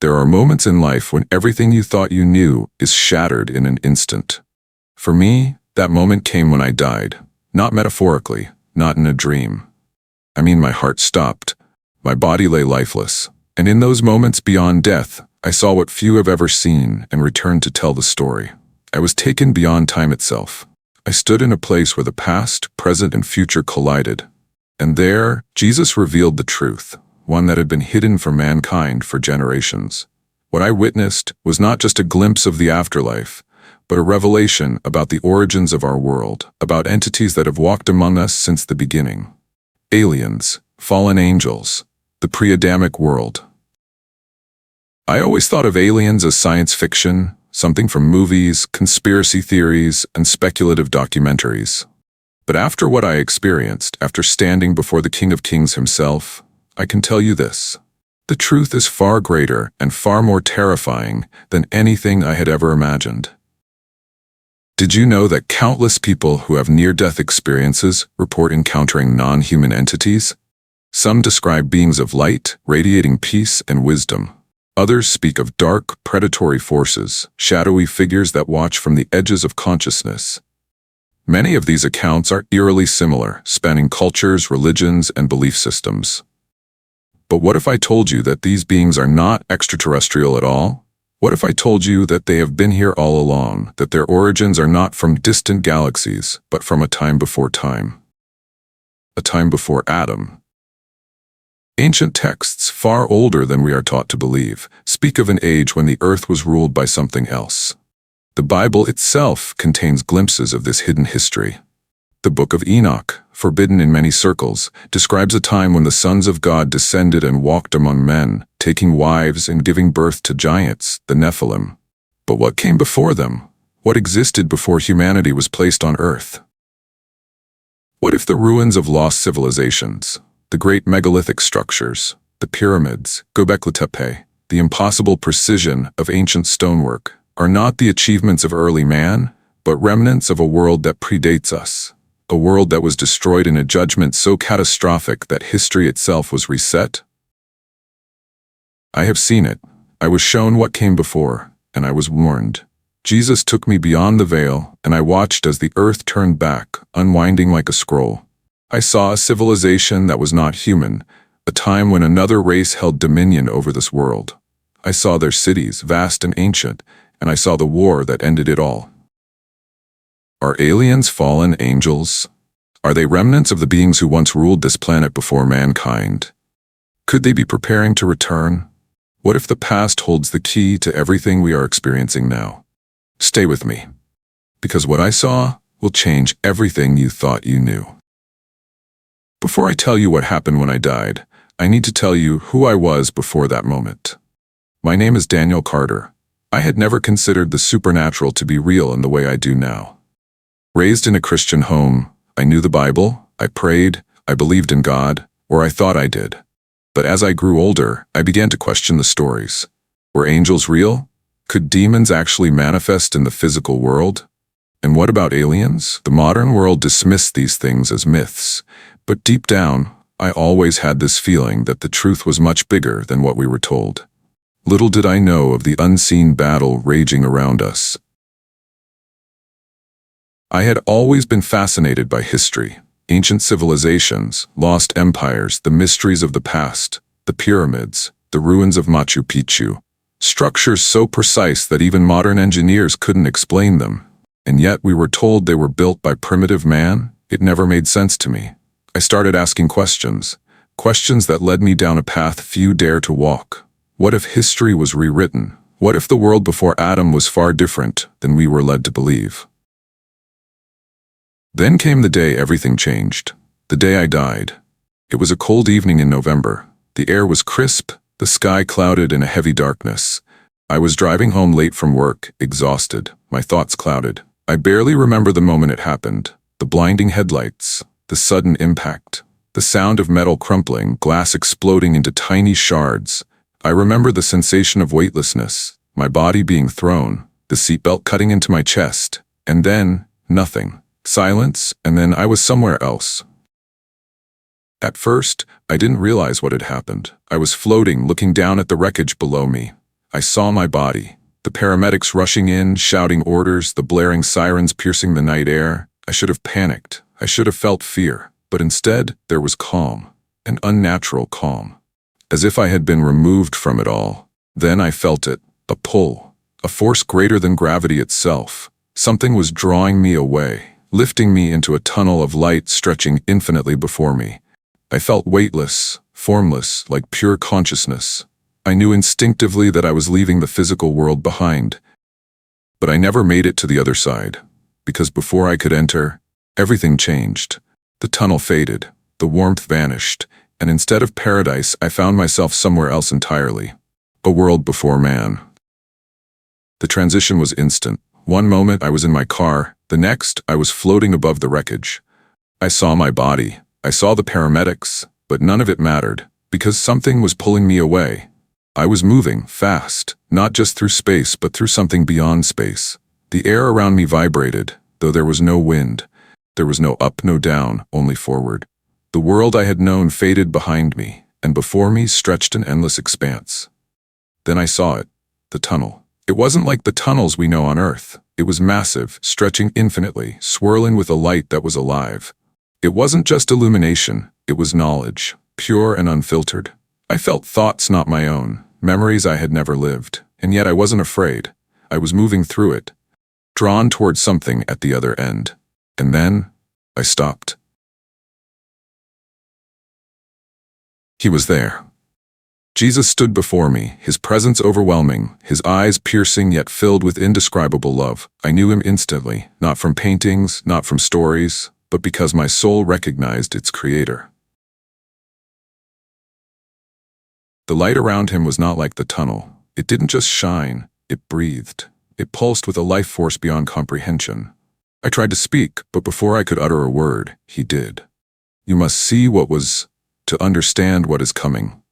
There are moments in life when everything you thought you knew is shattered in an instant. For me, that moment came when I died. Not metaphorically, not in a dream. I mean, my heart stopped. My body lay lifeless. And in those moments beyond death, I saw what few have ever seen and returned to tell the story. I was taken beyond time itself. I stood in a place where the past, present, and future collided. And there, Jesus revealed the truth, one that had been hidden from mankind for generations. What I witnessed was not just a glimpse of the afterlife, but a revelation about the origins of our world, about entities that have walked among us since the beginning. Aliens, fallen angels, the pre-Adamic world. I always thought of aliens as science fiction, something from movies, conspiracy theories, and speculative documentaries. But after what I experienced, after standing before the King of Kings himself, I can tell you this. The truth is far greater and far more terrifying than anything I had ever imagined. Did you know that countless people who have near-death experiences report encountering non-human entities? Some describe beings of light, radiating peace and wisdom. Others speak of dark, predatory forces, shadowy figures that watch from the edges of consciousness. Many of these accounts are eerily similar, spanning cultures, religions, and belief systems. But what if I told you that these beings are not extraterrestrial at all? What if I told you that they have been here all along, that their origins are not from distant galaxies, but from a time before time? A time before Adam. Ancient texts, far older than we are taught to believe, speak of an age when the earth was ruled by something else. The Bible itself contains glimpses of this hidden history. The Book of Enoch, forbidden in many circles, describes a time when the sons of God descended and walked among men, taking wives and giving birth to giants, the Nephilim. But what came before them? What existed before humanity was placed on earth? What if the ruins of lost civilizations, the great megalithic structures, the pyramids, Göbekli Tepe, the impossible precision of ancient stonework, are not the achievements of early man, but remnants of a world that predates us, a world that was destroyed in a judgment so catastrophic that history itself was reset? I have seen it. I was shown what came before, and I was warned. Jesus took me beyond the veil, and I watched as the earth turned back, unwinding like a scroll. I saw a civilization that was not human, a time when another race held dominion over this world. I saw their cities, vast and ancient, and I saw the war that ended it all. Are aliens fallen angels? Are they remnants of the beings who once ruled this planet before mankind? Could they be preparing to return? What if the past holds the key to everything we are experiencing now? Stay with me, because what I saw will change everything you thought you knew. Before I tell you what happened when I died, I need to tell you who I was before that moment. My name is Daniel Carter. I had never considered the supernatural to be real in the way I do now. Raised in a Christian home, I knew the Bible, I prayed, I believed in God, or I thought I did. But as I grew older, I began to question the stories. Were angels real? Could demons actually manifest in the physical world? And what about aliens? The modern world dismissed these things as myths, but deep down, I always had this feeling that the truth was much bigger than what we were told. Little did I know of the unseen battle raging around us. I had always been fascinated by history, ancient civilizations, lost empires, the mysteries of the past, the pyramids, the ruins of Machu Picchu, structures so precise that even modern engineers couldn't explain them. And yet we were told they were built by primitive man. It never made sense to me. I started asking questions that led me down a path few dare to walk. What if history was rewritten? What if the world before Adam was far different than we were led to believe? Then came the day everything changed. The day I died. It was a cold evening in November. The air was crisp, the sky clouded in a heavy darkness. I was driving home late from work, exhausted, my thoughts clouded. I barely remember the moment it happened. The blinding headlights, the sudden impact, the sound of metal crumpling, glass exploding into tiny shards. I remember the sensation of weightlessness, my body being thrown, the seatbelt cutting into my chest, and then, nothing. Silence, and then I was somewhere else. At first, I didn't realize what had happened. I was floating, looking down at the wreckage below me. I saw my body. The paramedics rushing in, shouting orders, the blaring sirens piercing the night air. I should have panicked. I should have felt fear. But instead, there was calm. An unnatural calm. As if I had been removed from it all. Then I felt it. A pull. A force greater than gravity itself. Something was drawing me away, lifting me into a tunnel of light stretching infinitely before me. I felt weightless, formless, like pure consciousness. I knew instinctively that I was leaving the physical world behind. But I never made it to the other side, because before I could enter, everything changed. The tunnel faded, the warmth vanished, and instead of paradise, I found myself somewhere else entirely. A world before man. The transition was instant. One moment I was in my car, the next I was floating above the wreckage. I saw my body, I saw the paramedics, but none of it mattered, because something was pulling me away. I was moving, fast, not just through space but through something beyond space. The air around me vibrated, though there was no wind. There was no up, no down, only forward. The world I had known faded behind me, and before me stretched an endless expanse. Then I saw it, the tunnel. It wasn't like the tunnels we know on Earth. It was massive, stretching infinitely, swirling with a light that was alive. It wasn't just illumination, it was knowledge, pure and unfiltered. I felt thoughts not my own, memories I had never lived, and yet I wasn't afraid. I was moving through it, drawn toward something at the other end. And then, I stopped. He was there. Jesus stood before me, his presence overwhelming, his eyes piercing yet filled with indescribable love. I knew him instantly, not from paintings, not from stories, but because my soul recognized its creator. The light around him was not like the tunnel. It didn't just shine, it breathed. It pulsed with a life force beyond comprehension. I tried to speak, but before I could utter a word, he did. You must see what was, to understand what is coming.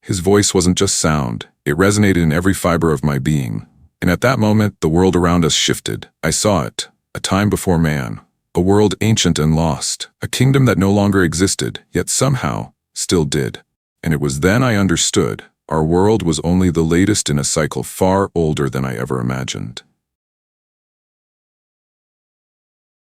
His voice wasn't just sound, it resonated in every fiber of my being. And at that moment, the world around us shifted. I saw it, a time before man, a world ancient and lost, a kingdom that no longer existed, yet somehow, still did. And it was then I understood, our world was only the latest in a cycle far older than I ever imagined.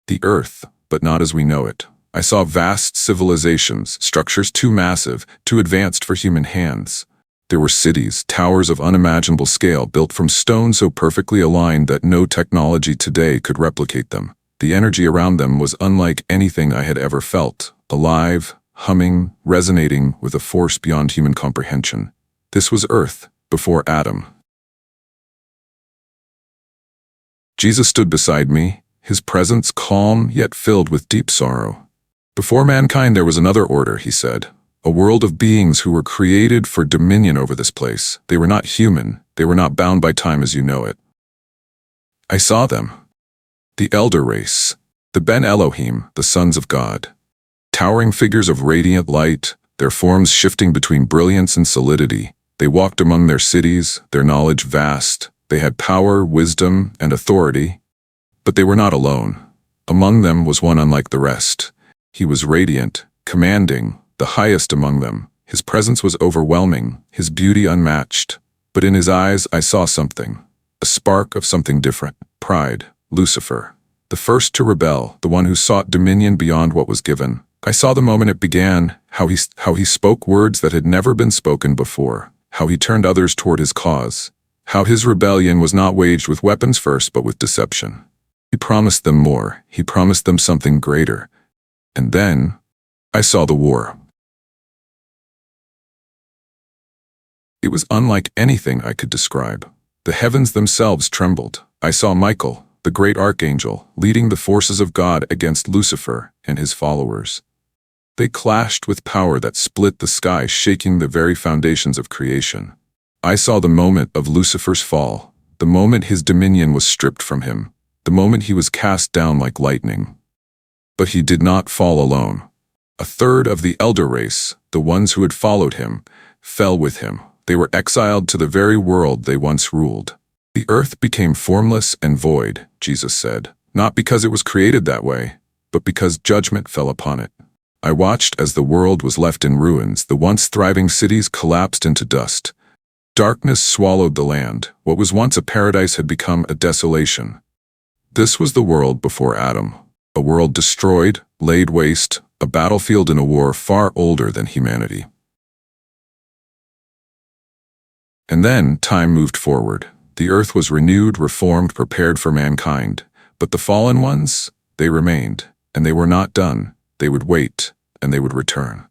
The Earth, but not as we know it. I saw vast civilizations, structures too massive, too advanced for human hands. There were cities, towers of unimaginable scale built from stone so perfectly aligned that no technology today could replicate them. The energy around them was unlike anything I had ever felt, alive, humming, resonating with a force beyond human comprehension. This was Earth, before Adam. Jesus stood beside me, his presence calm yet filled with deep sorrow. Before mankind there was another order, he said, a world of beings who were created for dominion over this place. They were not human, they were not bound by time as you know it. I saw them. The elder race, the Ben Elohim, the sons of God. Towering figures of radiant light, their forms shifting between brilliance and solidity. They walked among their cities, their knowledge vast. They had power, wisdom, and authority. But they were not alone. Among them was one unlike the rest. He was radiant, commanding, the highest among them. His presence was overwhelming, his beauty unmatched. But in his eyes I saw something, a spark of something different. Pride, Lucifer. The first to rebel, the one who sought dominion beyond what was given. I saw the moment it began, how he spoke words that had never been spoken before, how he turned others toward his cause, how his rebellion was not waged with weapons first but with deception. He promised them more, he promised them something greater. And then, I saw the war. It was unlike anything I could describe. The heavens themselves trembled. I saw Michael, the great archangel, leading the forces of God against Lucifer and his followers. They clashed with power that split the sky, shaking the very foundations of creation. I saw the moment of Lucifer's fall, the moment his dominion was stripped from him, the moment he was cast down like lightning. But he did not fall alone. A third of the elder race, the ones who had followed him, fell with him. They were exiled to the very world they once ruled. The earth became formless and void, Jesus said, not because it was created that way, but because judgment fell upon it. I watched as the world was left in ruins, the once thriving cities collapsed into dust Darkness swallowed the land. What was once a paradise had become a desolation. This was the world before Adam. A world destroyed, laid waste, a battlefield in a war far older than humanity. And then time moved forward. The earth was renewed, reformed, prepared for mankind. But the fallen ones, they remained, and they were not done. They would wait, and they would return.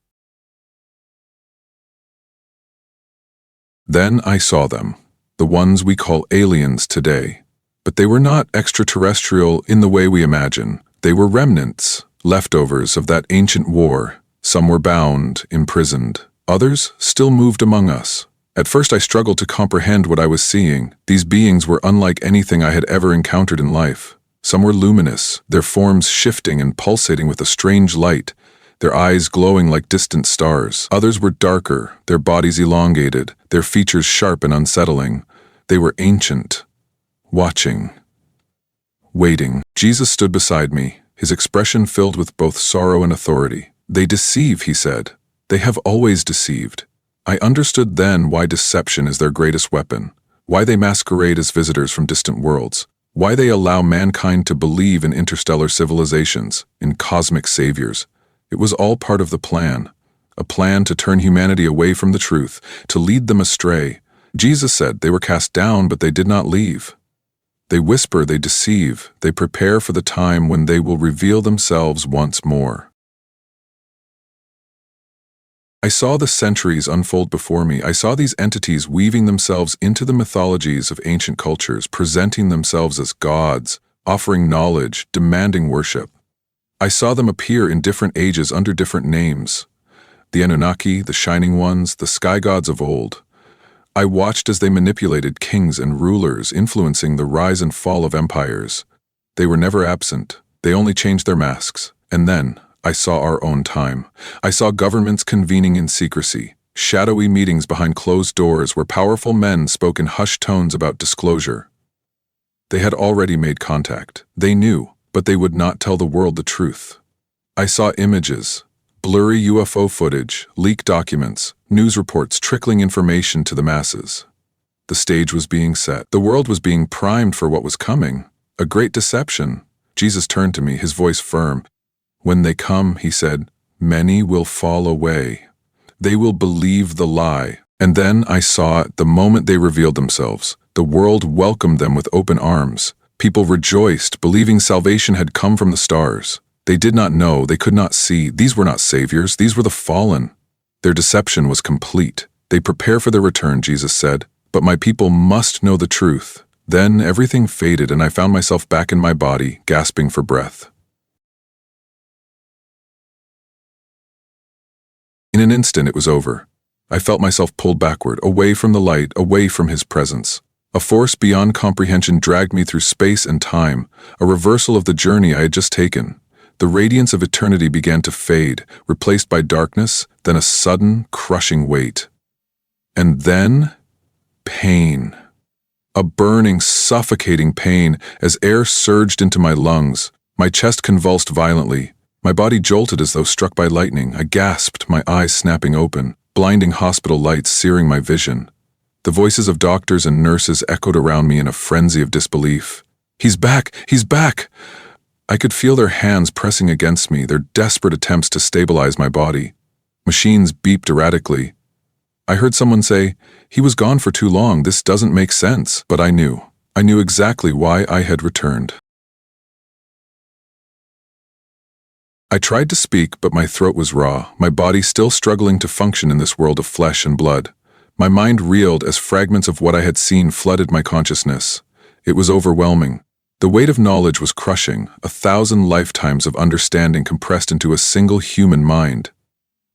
Then I saw them, the ones we call aliens today. But they were not extraterrestrial in the way we imagine. They were remnants, leftovers of that ancient war. Some were bound, imprisoned. Others still moved among us. At first I struggled to comprehend what I was seeing. These beings were unlike anything I had ever encountered in life. Some were luminous, their forms shifting and pulsating with a strange light, their eyes glowing like distant stars. Others were darker, their bodies elongated, their features sharp and unsettling. They were ancient, watching, waiting. Jesus stood beside me, his expression filled with both sorrow and authority. "They deceive," he said. "They have always deceived." I understood then why deception is their greatest weapon, why they masquerade as visitors from distant worlds, why they allow mankind to believe in interstellar civilizations, in cosmic saviors. It was all part of the plan, a plan to turn humanity away from the truth, to lead them astray. Jesus said they were cast down, but they did not leave. They whisper, they deceive, they prepare for the time when they will reveal themselves once more. I saw the centuries unfold before me. I saw these entities weaving themselves into the mythologies of ancient cultures, presenting themselves as gods, offering knowledge, demanding worship. I saw them appear in different ages under different names. The Anunnaki, the Shining Ones, the sky gods of old. I watched as they manipulated kings and rulers, influencing the rise and fall of empires. They were never absent. They only changed their masks. And then I saw our own time. I saw governments convening in secrecy, shadowy meetings behind closed doors where powerful men spoke in hushed tones about disclosure. They had already made contact. They knew, but they would not tell the world the truth. I saw images, blurry UFO footage, leaked documents, news reports trickling information to the masses. The stage was being set. The world was being primed for what was coming. A great deception. Jesus turned to me, his voice firm. "When they come," he said, "many will fall away. They will believe the lie." And then I saw it the moment they revealed themselves. The world welcomed them with open arms. People rejoiced, believing salvation had come from the stars. They did not know, they could not see. These were not saviors, these were the fallen. Their deception was complete. They prepare for their return, Jesus said, but my people must know the truth. Then everything faded and I found myself back in my body, gasping for breath. In an instant it was over. I felt myself pulled backward, away from the light, away from his presence. A force beyond comprehension dragged me through space and time, a reversal of the journey I had just taken. The radiance of eternity began to fade, replaced by darkness, then a sudden, crushing weight. And then, pain. A burning, suffocating pain as air surged into my lungs. My chest convulsed violently. My body jolted as though struck by lightning. I gasped, my eyes snapping open, blinding hospital lights searing my vision. The voices of doctors and nurses echoed around me in a frenzy of disbelief. "He's back! He's back!" I could feel their hands pressing against me, their desperate attempts to stabilize my body. Machines beeped erratically. I heard someone say, "He was gone for too long, this doesn't make sense." But I knew. I knew exactly why I had returned. I tried to speak, but my throat was raw, my body still struggling to function in this world of flesh and blood. My mind reeled as fragments of what I had seen flooded my consciousness. It was overwhelming. The weight of knowledge was crushing, 1,000 lifetimes of understanding compressed into a single human mind.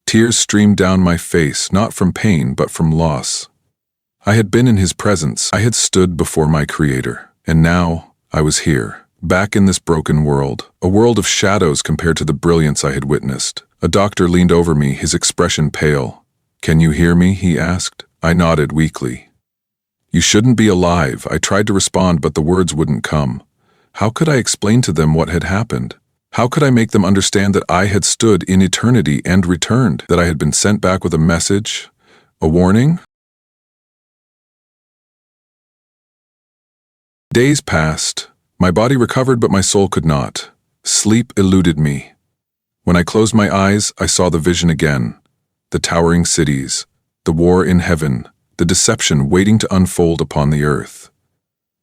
Tears streamed down my face, not from pain, but from loss. I had been in his presence, I had stood before my Creator, and now I was here. Back in this broken world, a world of shadows compared to the brilliance I had witnessed. A doctor leaned over me, his expression pale. "Can you hear me?" he asked. I nodded weakly. "You shouldn't be alive." I tried to respond, but the words wouldn't come. How could I explain to them what had happened? How could I make them understand that I had stood in eternity and returned, that I had been sent back with a message, a warning? Days passed. My body recovered, but my soul could not. Sleep eluded me. When I closed my eyes, I saw the vision again. The towering cities, the war in heaven, the deception waiting to unfold upon the earth.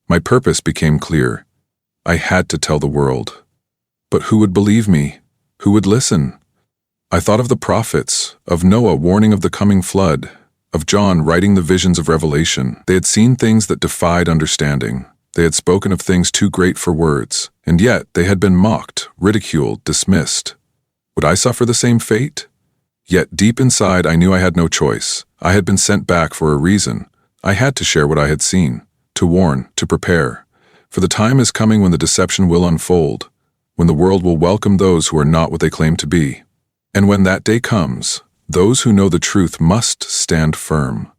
My purpose became clear. I had to tell the world. But who would believe me? Who would listen? I thought of the prophets, of Noah warning of the coming flood, of John writing the visions of Revelation. They had seen things that defied understanding. They had spoken of things too great for words, and yet they had been mocked, ridiculed, dismissed. Would I suffer the same fate? Yet deep inside I knew I had no choice. I had been sent back for a reason. I had to share what I had seen, to warn, to prepare. For the time is coming when the deception will unfold, when the world will welcome those who are not what they claim to be. And when that day comes, those who know the truth must stand firm.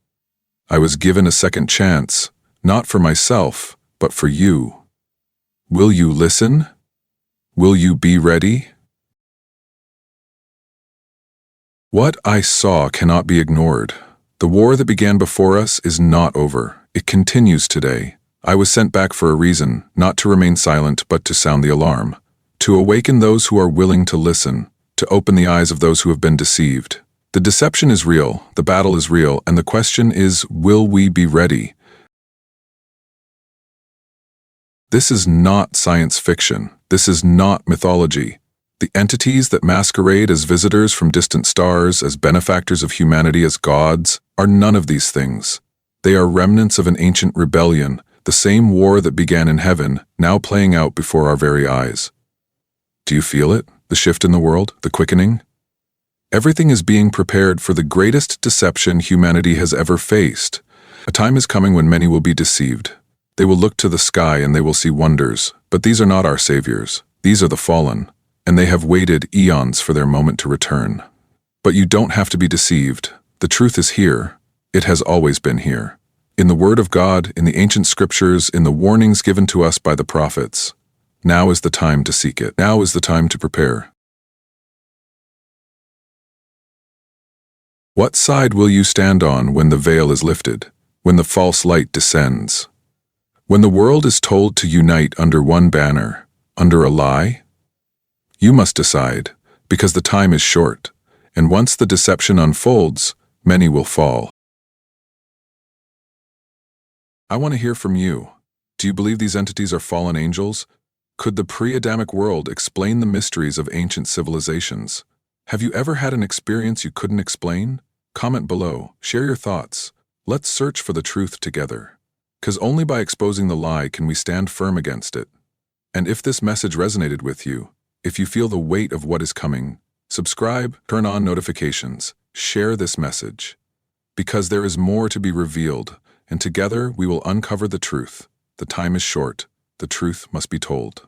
I was given a second chance, not for myself, but for you. Will you listen? Will you be ready? What I saw cannot be ignored. The war that began before us is not over. It continues today. I was sent back for a reason, not to remain silent, but to sound the alarm, to awaken those who are willing to listen, to open the eyes of those who have been deceived. The deception is real, the battle is real, and the question is, will we be ready? This is not science fiction. This is not mythology. The entities that masquerade as visitors from distant stars, as benefactors of humanity, as gods, are none of these things. They are remnants of an ancient rebellion, the same war that began in heaven, now playing out before our very eyes. Do you feel it? The shift in the world? The quickening? Everything is being prepared for the greatest deception humanity has ever faced. A time is coming when many will be deceived. They will look to the sky and they will see wonders, but these are not our saviors. These are the fallen, and they have waited eons for their moment to return. But you don't have to be deceived. The truth is here. It has always been here. In the Word of God, in the ancient scriptures, in the warnings given to us by the prophets. Now is the time to seek it. Now is the time to prepare. What side will you stand on when the veil is lifted, when the false light descends? When the world is told to unite under one banner, under a lie? You must decide, because the time is short, and once the deception unfolds, many will fall. I want to hear from you. Do you believe these entities are fallen angels? Could the pre-Adamic world explain the mysteries of ancient civilizations? Have you ever had an experience you couldn't explain? Comment below, share your thoughts. Let's search for the truth together. 'Cause only by exposing the lie can we stand firm against it. And if this message resonated with you, if you feel the weight of what is coming, subscribe, turn on notifications, share this message. Because there is more to be revealed, and together we will uncover the truth. The time is short. The truth must be told.